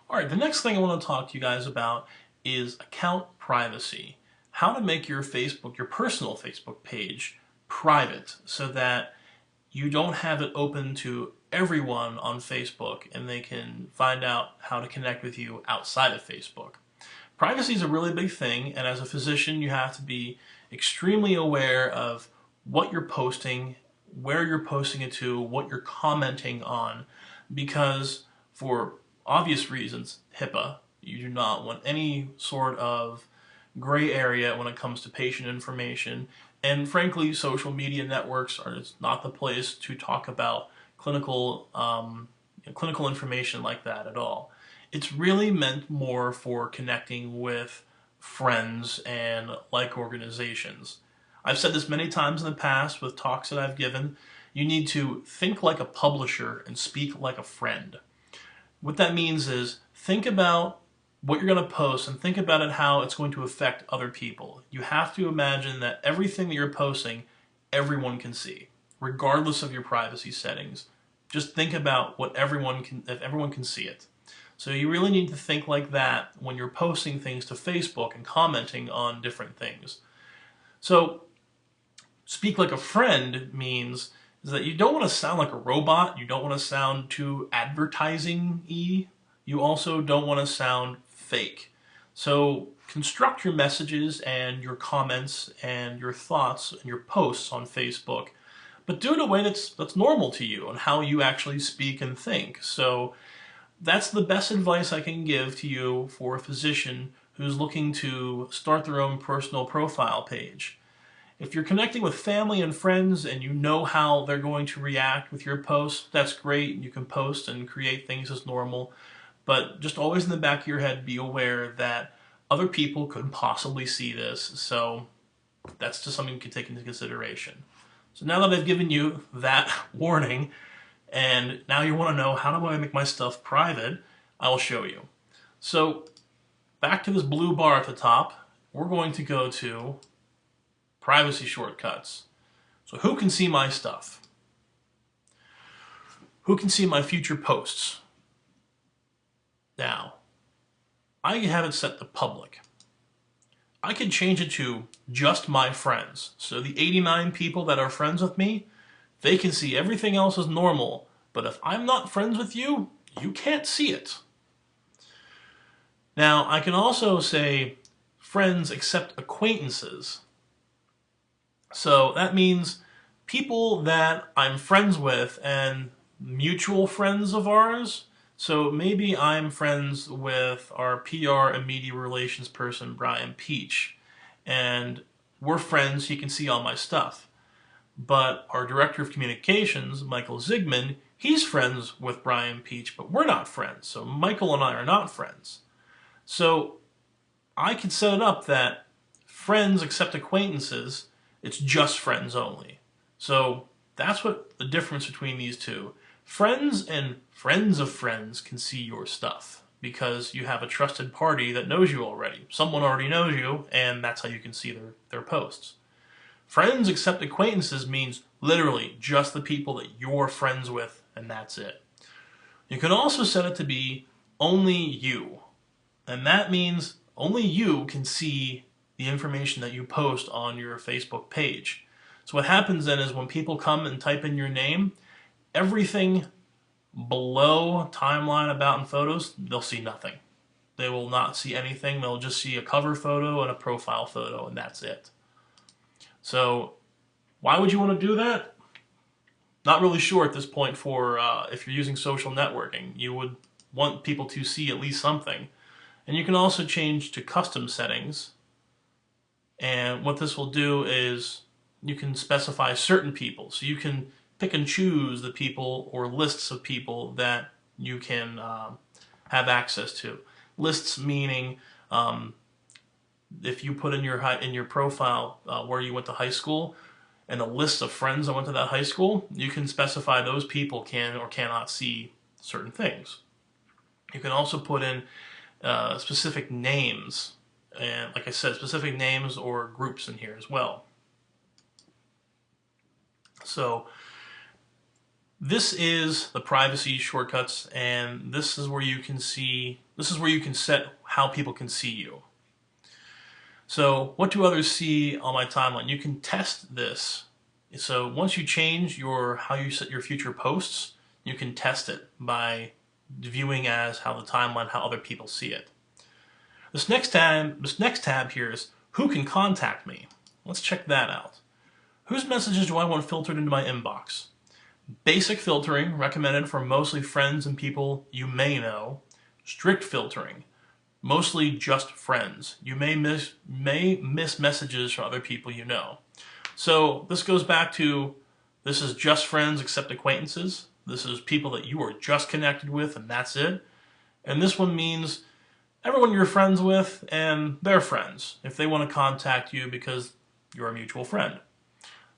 All right, the next thing I want to talk to you guys about is account privacy. How to make your Facebook, your personal Facebook page, private so that you don't have it open to everyone on Facebook and they can find out how to connect with you outside of Facebook. Privacy is a really big thing, and as a physician, you have to be extremely aware of what you're posting, where you're posting it to, what you're commenting on, because for obvious reasons, HIPAA, you do not want any sort of gray area when it comes to patient information. And frankly, social media networks are just not the place to talk about clinical information like that at all. It's really meant more for connecting with friends and like organizations. I've said this many times in the past with talks that I've given. You need to think like a publisher and speak like a friend. What that means is think about what you're going to post and think about it how it's going to affect other people. You have to imagine that everything that you're posting, everyone can see, regardless of your privacy settings. Just think about what if everyone can see it. So you really need to think like that when you're posting things to Facebook and commenting on different things. So speak like a friend means is that you don't want to sound like a robot. You don't want to sound too advertising-y. You also don't want to sound fake. So construct your messages and your comments and your thoughts and your posts on Facebook, but do it in a way that's normal to you and how you actually speak and think. So that's the best advice I can give to you for a physician who's looking to start their own personal profile page. If you're connecting with family and friends and you know how they're going to react with your posts, that's great. You can post and create things as normal. But just always in the back of your head, be aware that other people could possibly see this. So that's just something you can take into consideration. So now that I've given you that warning, and now you want to know how do I make my stuff private, I'll show you. So back to this blue bar at the top, we're going to go to privacy shortcuts. So who can see my stuff? Who can see my future posts? Now, I have it set to public. I can change it to just my friends. So the 89 people that are friends with me, they can see everything else as normal. But if I'm not friends with you, you can't see it. Now, I can also say friends except acquaintances. So that means people that I'm friends with and mutual friends of ours. So maybe I'm friends with our PR and media relations person, Brian Peach, and we're friends, he can see all my stuff. But our director of communications, Michael Zigman, he's friends with Brian Peach, but we're not friends. So Michael and I are not friends. So I can set it up that friends except acquaintances, it's just friends only. So that's what the difference between these two. Friends and friends of friends can see your stuff because you have a trusted party that knows you already. Someone already knows you, and that's how you can see their posts. Friends except acquaintances means literally just the people that you're friends with, and that's it. You can also set it to be only you, and that means only you can see the information that you post on your Facebook page. So what happens then is when people come and type in your name, everything below timeline, about, and photos, they'll see nothing. They will not see anything. They'll just see a cover photo and a profile photo, and that's it. So why would you want to do that? Not really sure at this point for if you're using social networking. You would want people to see at least something. And you can also change to custom settings. And what this will do is you can specify certain people. So you can pick and choose the people or lists of people that you can have access to. Lists meaning if you put in your profile where you went to high school and a list of friends that went to that high school, you can specify those people can or cannot see certain things. You can also put in specific names, and like I said, specific names or groups in here as well. So This is the privacy shortcuts, and this is where you can set how people can see you. So what do others see on my timeline? You can test this. So once you change how you set your future posts, you can test it by viewing as how other people see it. This next tab here is who can contact me. Let's check that out. Whose messages do I want filtered into my inbox? Basic filtering, recommended for mostly friends and people you may know. Strict filtering, mostly just friends. You may miss messages from other people you know. So this goes back to, this is just friends except acquaintances. This is people that you are just connected with, and that's it. And this one means everyone you're friends with and their friends, if they want to contact you because you're a mutual friend.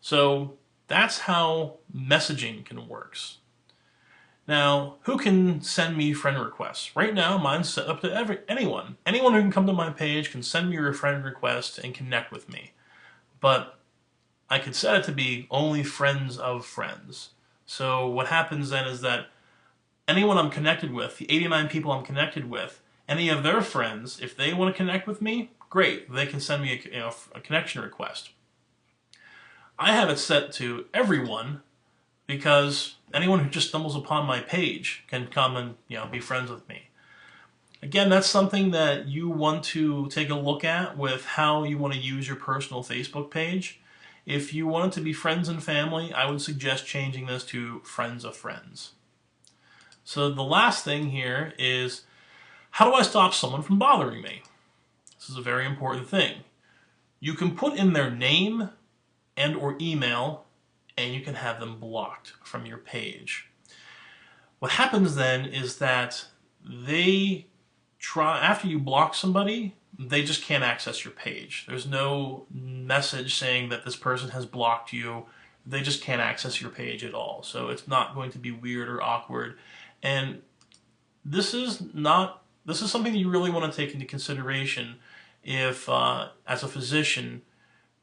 So that's how messaging can work. Now, who can send me friend requests? Right now, mine's set up to anyone. Anyone who can come to my page can send me a friend request and connect with me. But I could set it to be only friends of friends. So what happens then is that anyone I'm connected with, the 89 people I'm connected with, any of their friends, if they want to connect with me, great. They can send me a connection request. I have it set to everyone because anyone who just stumbles upon my page can come and be friends with me. Again, that's something that you want to take a look at with how you want to use your personal Facebook page. If you want it to be friends and family, I would suggest changing this to friends of friends. So the last thing here is, how do I stop someone from bothering me? This is a very important thing. You can put in their name and or email, and you can have them blocked from your page. What happens then is that after you block somebody, they just can't access your page. There's no message saying that this person has blocked you. They just can't access your page at all. So it's not going to be weird or awkward. And this is something that you really want to take into consideration if, as a physician,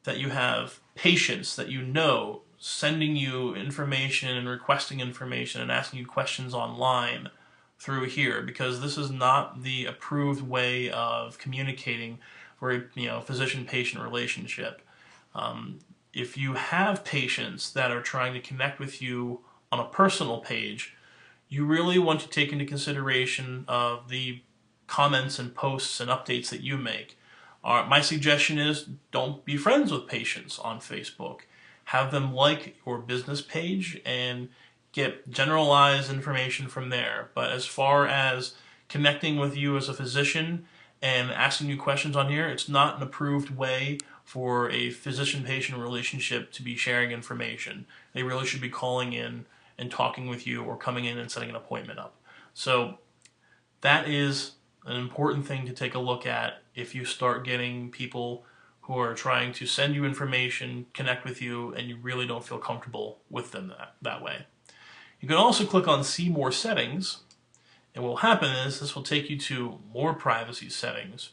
that you have patients that you know sending you information and requesting information and asking you questions online through here, because this is not the approved way of communicating for a physician-patient relationship. If you have patients that are trying to connect with you on a personal page, you really want to take into consideration of the comments and posts and updates that you make. My suggestion is, don't be friends with patients on Facebook. Have them like your business page and get generalized information from there. But as far as connecting with you as a physician and asking you questions on here, it's not an approved way for a physician-patient relationship to be sharing information. They really should be calling in and talking with you or coming in and setting an appointment up. So that is an important thing to take a look at if you start getting people who are trying to send you information, connect with you, and you really don't feel comfortable with them that way. You can also click on See More Settings, and what will happen is this will take you to more privacy settings.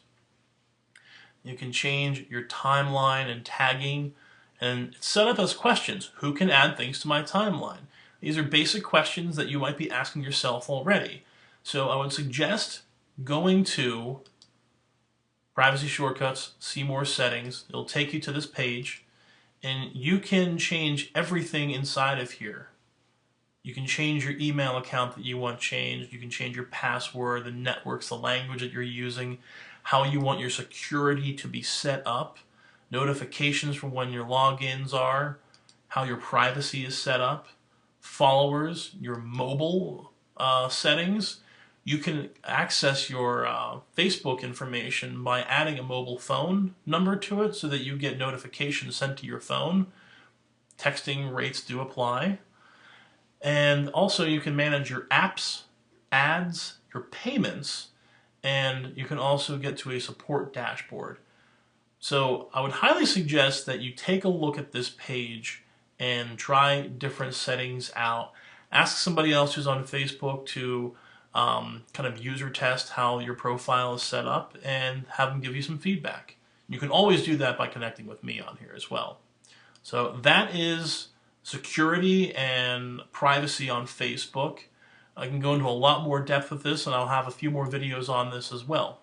You can change your timeline and tagging, and it's set up as questions. Who can add things to my timeline? These are basic questions that you might be asking yourself already. So I would suggest going to Privacy Shortcuts, See More Settings. It'll take you to this page, and you can change everything inside of here. You can change your email account that you want changed. You can change your password, the networks, the language that you're using, how you want your security to be set up, notifications from when your logins are, how your privacy is set up, followers, your mobile settings. You can access your Facebook information by adding a mobile phone number to it so that you get notifications sent to your phone. Texting rates do apply. And also you can manage your apps, ads, your payments, and you can also get to a support dashboard. So I would highly suggest that you take a look at this page and try different settings out. Ask somebody else who's on Facebook to kind of user test how your profile is set up and have them give you some feedback. You can always do that by connecting with me on here as well. So that is security and privacy on Facebook. I can go into a lot more depth with this, and I'll have a few more videos on this as well.